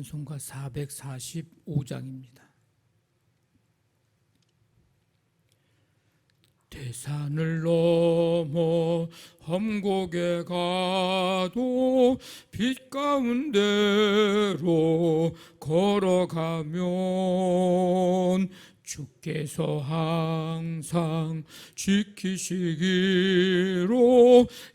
찬송가 445장입니다. 대산을 넘어 험곡에 가도 빛 가운데로 걸어가면 주께서 항상 지키시기로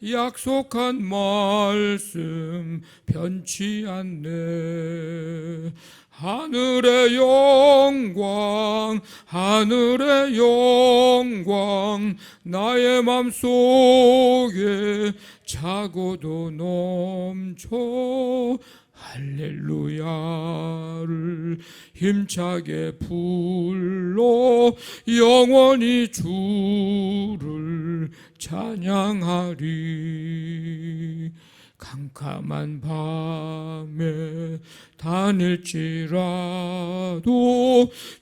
약속한 말씀 변치 않네. 하늘의 영광 하늘의 영광 나의 맘속에 차고도 넘쳐 할렐루야를 힘차게 불러 영원히 주를 찬양하리. 캄캄한 밤에 다닐지라도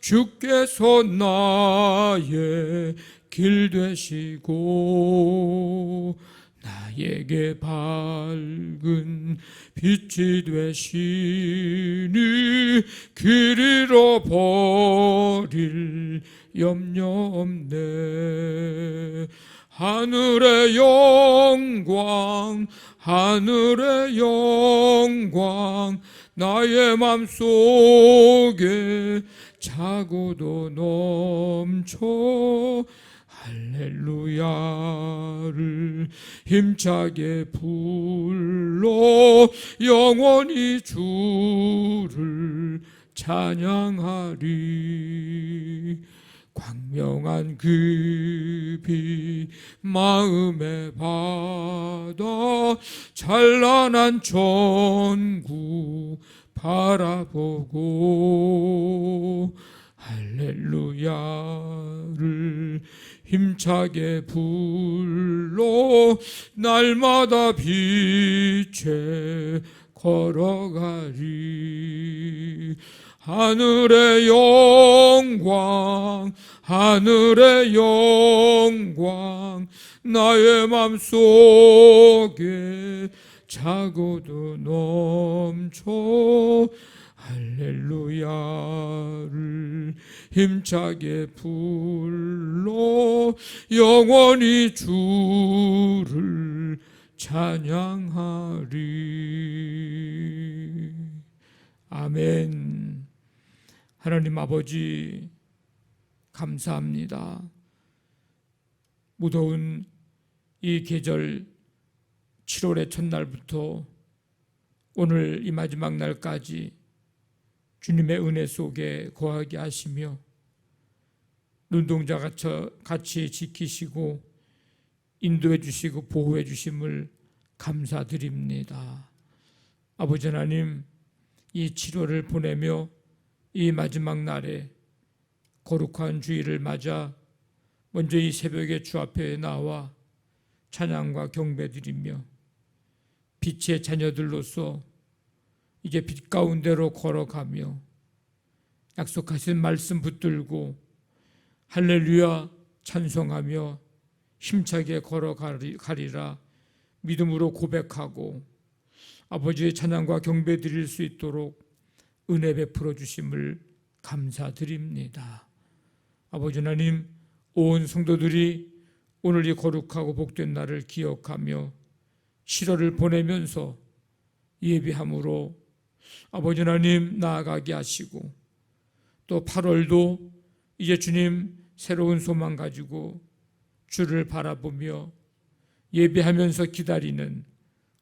주께서 나의 길 되시고 나에게 밝은 빛이 되시니 길 잃어버릴 염려 없네. 하늘의 영광 하늘의 영광 나의 맘속에 차고도 넘쳐 할렐루야를 힘차게 불러 영원히 주를 찬양하리. 광명한 그 빛 마음에 받아 찬란한 천국 바라보고 할렐루야를 힘차게 불러 날마다 빛에 걸어가리. 하늘의 영광 하늘의 영광 나의 맘속에 차고도 넘쳐 할렐루야를 힘차게 불러 영원히 주를 찬양하리. 아멘. 하나님 아버지 감사합니다. 무더운 이 계절 7월의 첫날부터 오늘 이 마지막 날까지 주님의 은혜 속에 거하게 하시며 눈동자같이 지키시고 인도해 주시고 보호해 주심을 감사드립니다. 아버지 하나님, 이 7월을 보내며 이 마지막 날에 거룩한 주일을 맞아 먼저 이 새벽에 주 앞에 나와 찬양과 경배드리며 빛의 자녀들로서 이제 빛 가운데로 걸어가며 약속하신 말씀 붙들고 할렐루야 찬송하며 힘차게 걸어가리라 믿음으로 고백하고 아버지의 찬양과 경배 드릴 수 있도록 은혜 베풀어 주심을 감사드립니다. 아버지 하나님, 온 성도들이 오늘 이 거룩하고 복된 날을 기억하며 7월을 보내면서 예비함으로 아버지 하나님 나아가게 하시고 또 8월도 이제 주님 새로운 소망 가지고 주를 바라보며 예배하면서 기다리는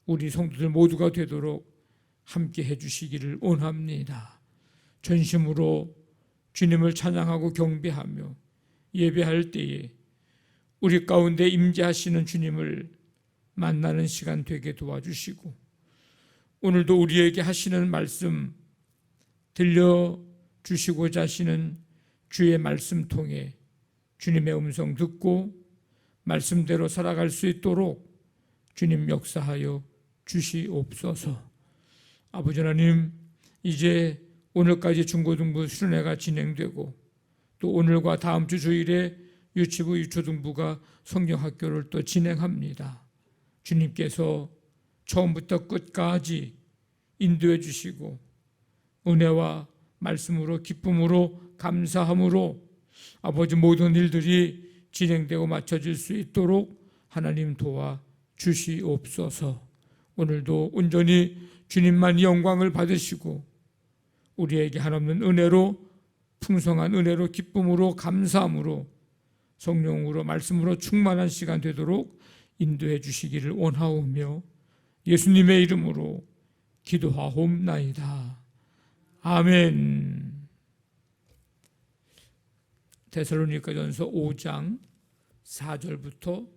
우리 성도들 모두가 되도록 함께 해주시기를 원합니다. 전심으로 주님을 찬양하고 경배하며 예배할 때에 우리 가운데 임재하시는 주님을 만나는 시간 되게 도와주시고 오늘도 우리에게 하시는 말씀 들려주시고자 하시는 주의 말씀 통해 주님의 음성 듣고 말씀대로 살아갈 수 있도록 주님 역사하여 주시옵소서. 아버지 하나님, 이제 오늘까지 중고등부 수련회가 진행되고 또 오늘과 다음 주 주일에 유치부 유초등부가 성경학교를 또 진행합니다. 주님께서 처음부터 끝까지 인도해 주시고 은혜와 말씀으로 기쁨으로 감사함으로 아버지 모든 일들이 진행되고 맞춰질 수 있도록 하나님 도와 주시옵소서. 오늘도 온전히 주님만 영광을 받으시고 우리에게 한없는 은혜로 풍성한 은혜로 기쁨으로 감사함으로 성령으로 말씀으로 충만한 시간 되도록 인도해 주시기를 원하오며 예수님의 이름으로 기도하옵나이다. 아멘. 데살로니가전서 5장 4절부터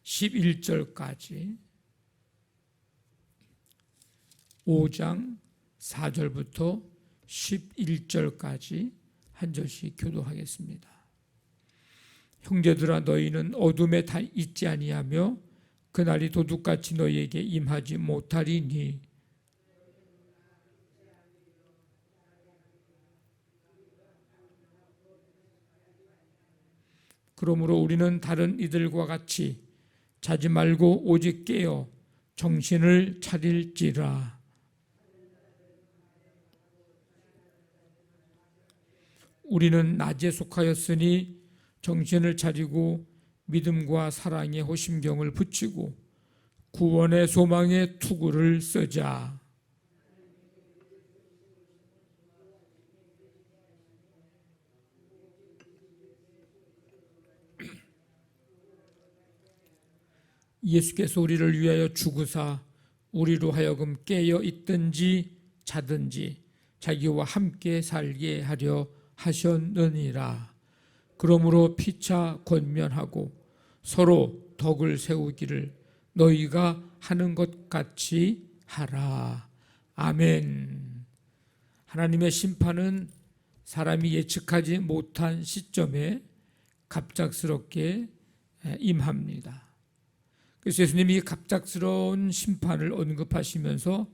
11절까지 5장 4절부터 11절까지 한 절씩 교도하겠습니다. 형제들아 너희는 어둠에 다 있지 아니하며 그날이 도둑같이 너희에게 임하지 못하리니 그러므로 우리는 다른 이들과 같이 자지 말고 오직 깨어 정신을 차릴지라. 우리는 낮에 속하였으니 정신을 차리고 믿음과 사랑의 호심경을 붙이고 구원의 소망의 투구를 쓰자. 예수께서 우리를 위하여 죽으사 우리로 하여금 깨어 있든지 자든지 자기와 함께 살게 하려 하셨느니라. 그러므로 피차 권면하고 서로 덕을 세우기를 너희가 하는 것 같이 하라. 아멘. 하나님의 심판은 사람이 예측하지 못한 시점에 갑작스럽게 임합니다. 그래서 예수님이 갑작스러운 심판을 언급하시면서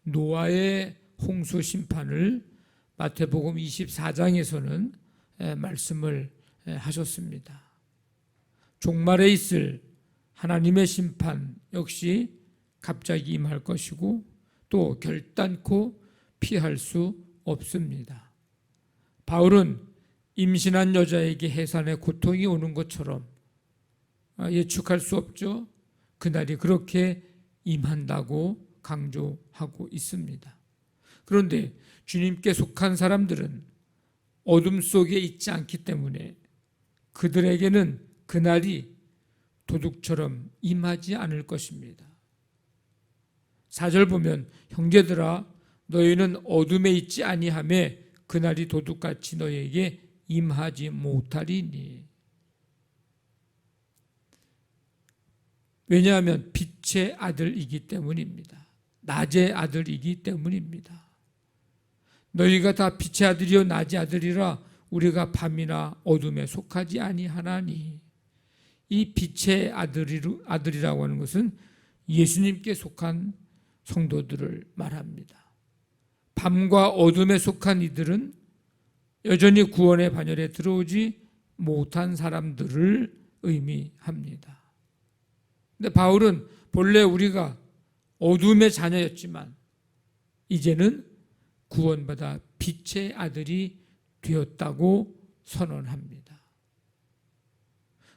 노아의 홍수 심판을 마태복음 24장에서는 말씀을 하셨습니다. 종말에 있을 하나님의 심판 역시 갑자기 임할 것이고 또 결단코 피할 수 없습니다. 바울은 임신한 여자에게 해산의 고통이 오는 것처럼 예측할 수 없죠. 그날이 그렇게 임한다고 강조하고 있습니다. 그런데 주님께 속한 사람들은 어둠 속에 있지 않기 때문에 그들에게는 그날이 도둑처럼 임하지 않을 것입니다. 4절 보면 형제들아 너희는 어둠에 있지 아니하며 그날이 도둑같이 너희에게 임하지 못하리니. 왜냐하면 빛의 아들이기 때문입니다. 낮의 아들이기 때문입니다. 너희가 다 빛의 아들이요 낮의 아들이라 우리가 밤이나 어둠에 속하지 아니하나니. 이 빛의 아들이라고 하는 것은 예수님께 속한 성도들을 말합니다. 밤과 어둠에 속한 이들은 여전히 구원의 반열에 들어오지 못한 사람들을 의미합니다. 근데 바울은 본래 우리가 어둠의 자녀였지만 이제는 구원받아 빛의 아들이 되었다고 선언합니다.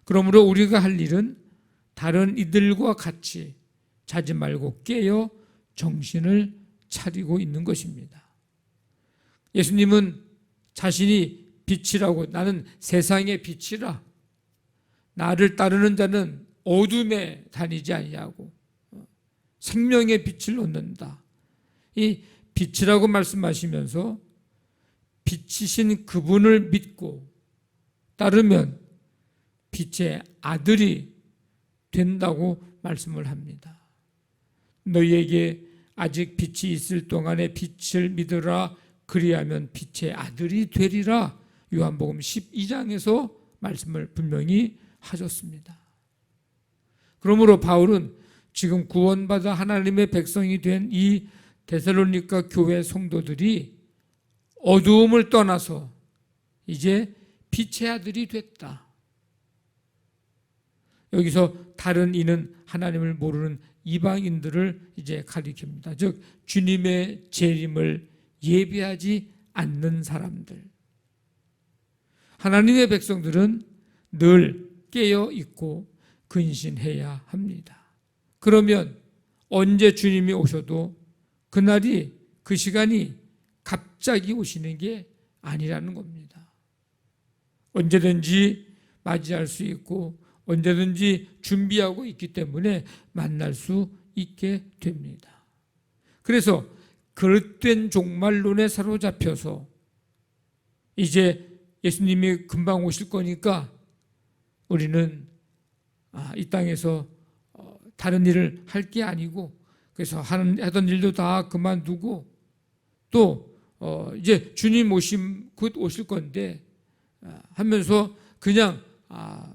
그러므로 우리가 할 일은 다른 이들과 같이 자지 말고 깨어 정신을 차리고 있는 것입니다. 예수님은 자신이 빛이라고 나는 세상의 빛이라 나를 따르는 자는 어둠에 다니지 아니하고 생명의 빛을 얻는다. 이 빛이라고 말씀하시면서 빛이신 그분을 믿고 따르면 빛의 아들이 된다고 말씀을 합니다. 너희에게 아직 빛이 있을 동안에 빛을 믿으라. 그리하면 빛의 아들이 되리라. 요한복음 12장에서 말씀을 분명히 하셨습니다. 그러므로 바울은 지금 구원받아 하나님의 백성이 된 이 데살로니가 교회 성도들이 어두움을 떠나서 이제 빛의 아들이 됐다. 여기서 다른 이는 하나님을 모르는 이방인들을 이제 가리킵니다. 즉 주님의 재림을 예비하지 않는 사람들. 하나님의 백성들은 늘 깨어 있고 근신해야 합니다. 그러면 언제 주님이 오셔도 그날이, 그 시간이 갑자기 오시는 게 아니라는 겁니다. 언제든지 맞이할 수 있고 언제든지 준비하고 있기 때문에 만날 수 있게 됩니다. 그래서 그릇된 종말론에 사로잡혀서 이제 예수님이 금방 오실 거니까 우리는 이 땅에서 다른 일을 할 게 아니고, 그래서 하던 일도 다 그만두고 또 이제 주님 곧 오실 건데 하면서 그냥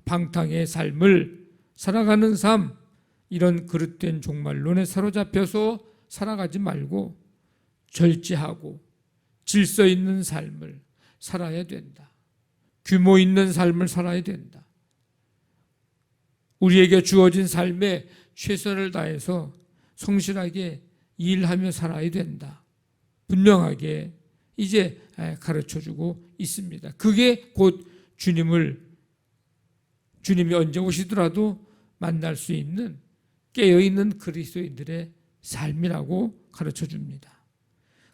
방탕의 삶을 살아가는 삶, 이런 그릇된 종말론에 사로잡혀서 살아가지 말고 절제하고 질서 있는 삶을 살아야 된다. 규모 있는 삶을 살아야 된다. 우리에게 주어진 삶에 최선을 다해서 성실하게 일하며 살아야 된다. 분명하게 이제 가르쳐주고 있습니다. 그게 곧 주님이 언제 오시더라도 만날 수 있는 깨어있는 그리스도인들의 삶이라고 가르쳐줍니다.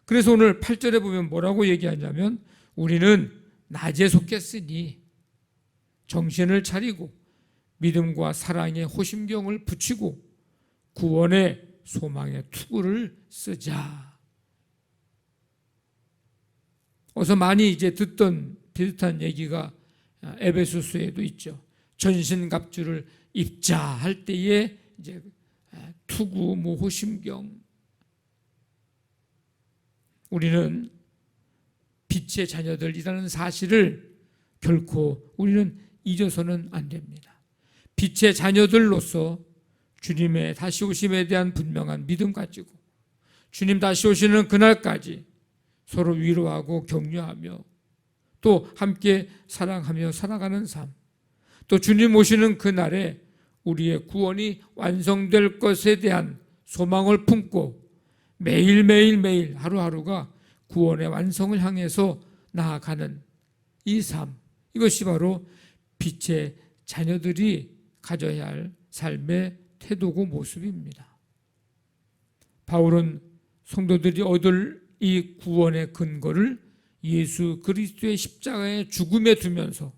그래서 오늘 8절에 보면 뭐라고 얘기하냐면, 우리는 낮에 속했으니 정신을 차리고 믿음과 사랑의 호심경을 붙이고 구원의 소망의 투구를 쓰자. 어서 많이 이제 듣던 비슷한 얘기가 에베소서에도 있죠. 전신갑주를 입자 할 때에 이제 투구, 호심경. 우리는 빛의 자녀들이라는 사실을 결코 우리는 잊어서는 안 됩니다. 빛의 자녀들로서 주님의 다시 오심에 대한 분명한 믿음 가지고 주님 다시 오시는 그날까지 서로 위로하고 격려하며 또 함께 사랑하며 살아가는 삶, 또 주님 오시는 그날에 우리의 구원이 완성될 것에 대한 소망을 품고 매일매일 하루하루가 구원의 완성을 향해서 나아가는 이 삶, 이것이 바로 빛의 자녀들이 가져야 할 삶의 태도고 모습입니다. 바울은 성도들이 얻을 이 구원의 근거를 예수 그리스도의 십자가의 죽음에 두면서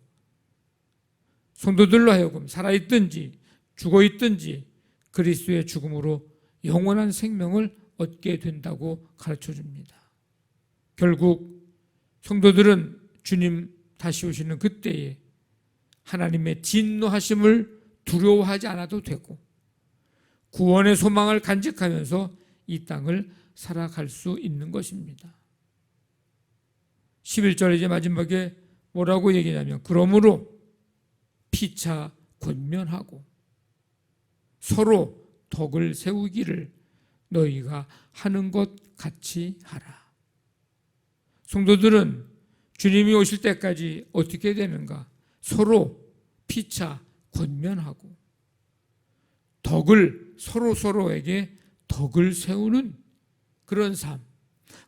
성도들로 하여금 살아있든지 죽어있든지 그리스도의 죽음으로 영원한 생명을 얻게 된다고 가르쳐줍니다. 결국 성도들은 주님 다시 오시는 그때에 하나님의 진노하심을 두려워하지 않아도 되고 구원의 소망을 간직하면서 이 땅을 살아갈 수 있는 것입니다. 11절 이제 마지막에 뭐라고 얘기하냐면, 그러므로 피차 권면하고 서로 덕을 세우기를 너희가 하는 것 같이 하라. 성도들은 주님이 오실 때까지 어떻게 되는가? 서로 피차 권면하고 덕을, 서로에게 덕을 세우는 그런 삶,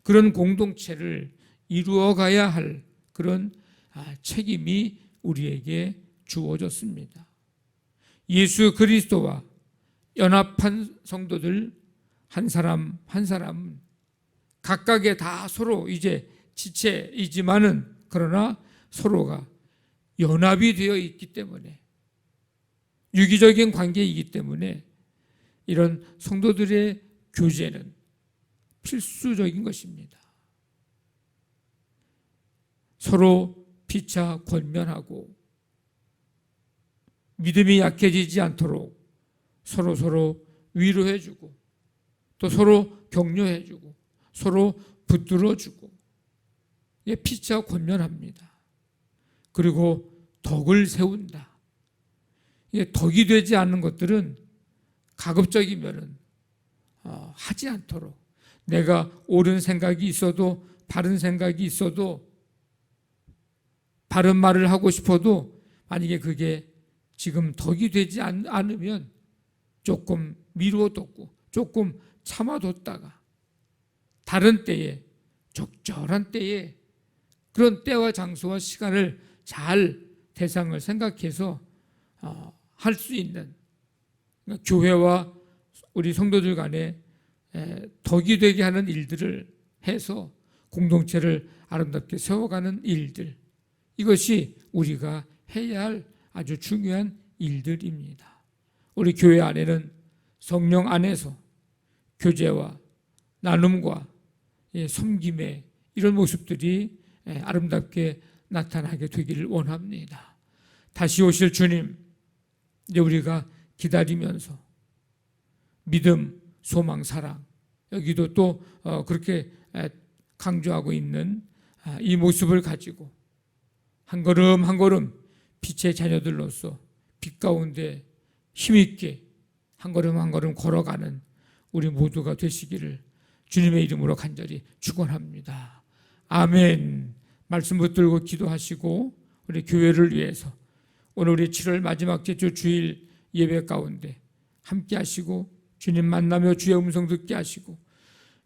그런 공동체를 이루어가야 할 그런 책임이 우리에게 주어졌습니다. 예수 그리스도와 연합한 성도들 한 사람 한 사람은 각각의 다 서로 이제 지체이지만은 그러나 서로가 연합이 되어 있기 때문에, 유기적인 관계이기 때문에 이런 성도들의 교제는 필수적인 것입니다. 서로 피차 권면하고 믿음이 약해지지 않도록 서로 위로해주고 또 서로 격려해주고 서로 붙들어주고 피차 권면합니다. 그리고 덕을 세운다. 덕이 되지 않는 것들은 가급적이면은 하지 않도록, 내가 옳은 생각이 있어도 바른 생각이 있어도 바른 말을 하고 싶어도 만약에 그게 지금 덕이 되지 않으면 조금 미루어뒀고 조금 참아뒀다가 다른 때에, 적절한 때에, 그런 때와 장소와 시간을 잘 대상을 생각해서 할 수 있는, 그러니까 교회와 우리 성도들 간에 덕이 되게 하는 일들을 해서 공동체를 아름답게 세워가는 일들, 이것이 우리가 해야 할 아주 중요한 일들입니다. 우리 교회 안에는 성령 안에서 교제와 나눔과 섬김의 이런 모습들이 아름답게 나타나게 되기를 원합니다. 다시 오실 주님, 이제 우리가 기다리면서 믿음, 소망, 사랑, 여기도 또 그렇게 강조하고 있는 이 모습을 가지고 한 걸음 한 걸음 빛의 자녀들로서 빛 가운데 힘있게 한 걸음 한 걸음 걸어가는 우리 모두가 되시기를 주님의 이름으로 간절히 축원합니다. 아멘. 말씀 붙들고 기도하시고 우리 교회를 위해서 오늘 우리 7월 마지막 주 주일 예배 가운데 함께 하시고 주님 만나며 주의 음성 듣게 하시고,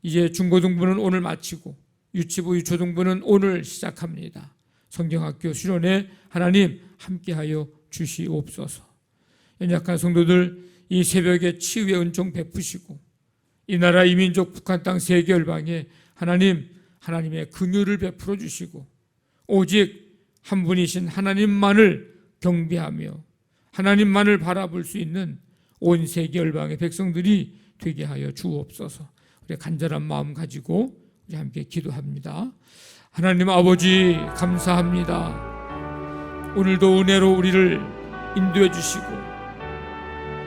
이제 중고등부는 오늘 마치고 유치부 유초등부는 오늘 시작합니다. 성경학교 수련회 하나님 함께하여 주시옵소서. 연약한 성도들 이 새벽에 치유의 은총 베푸시고 이 나라 이 민족 북한 땅 세계 열방에 하나님의 긍휼을 베풀어 주시고 오직 한 분이신 하나님만을 경배하며 하나님만을 바라볼 수 있는 온 세계 열방의 백성들이 되게 하여 주옵소서. 우리 간절한 마음 가지고 우리 함께 기도합니다. 하나님 아버지 감사합니다. 오늘도 은혜로 우리를 인도해 주시고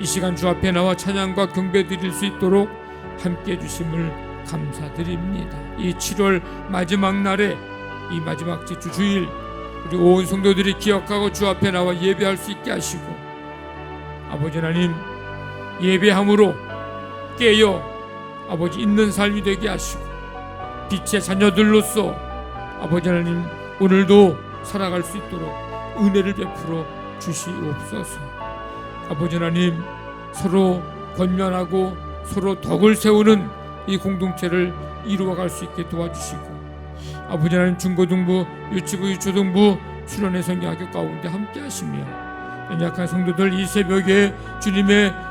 이 시간 주 앞에 나와 찬양과 경배 드릴 수 있도록 함께 해주심을 감사드립니다. 이 7월 마지막 날에 이 마지막 주 주일 우리 온 성도들이 기억하고 주 앞에 나와 예배할 수 있게 하시고, 아버지 하나님 예배함으로 깨어 아버지 있는 삶이 되게 하시고 빛의 자녀들로서 아버지 하나님 오늘도 살아갈 수 있도록 은혜를 베풀어 주시옵소서. 아버지 하나님 서로 권면하고 서로 덕을 세우는 이 공동체를 이루어갈 수 있게 도와주시고, 아버지 하나님 중고등부 유치부 유초등부 수련회 성경학교 가운데 함께 하시며 연약한 성도들 이 새벽에 주님의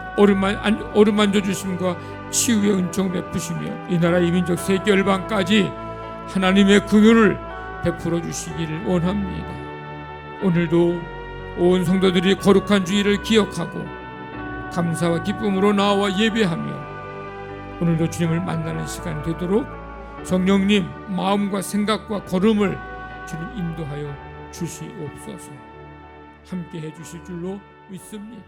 어루만져 주심과 치유의 은총 베푸시며 이 나라 이 민족 세계 열방까지 하나님의 긍휼을 베풀어 주시기를 원합니다. 오늘도 온 성도들이 거룩한 주일을 기억하고 감사와 기쁨으로 나와 예배하며 오늘도 주님을 만나는 시간 되도록 성령님 마음과 생각과 걸음을 주님 인도하여 주시옵소서. 함께 해주실 줄로 믿습니다.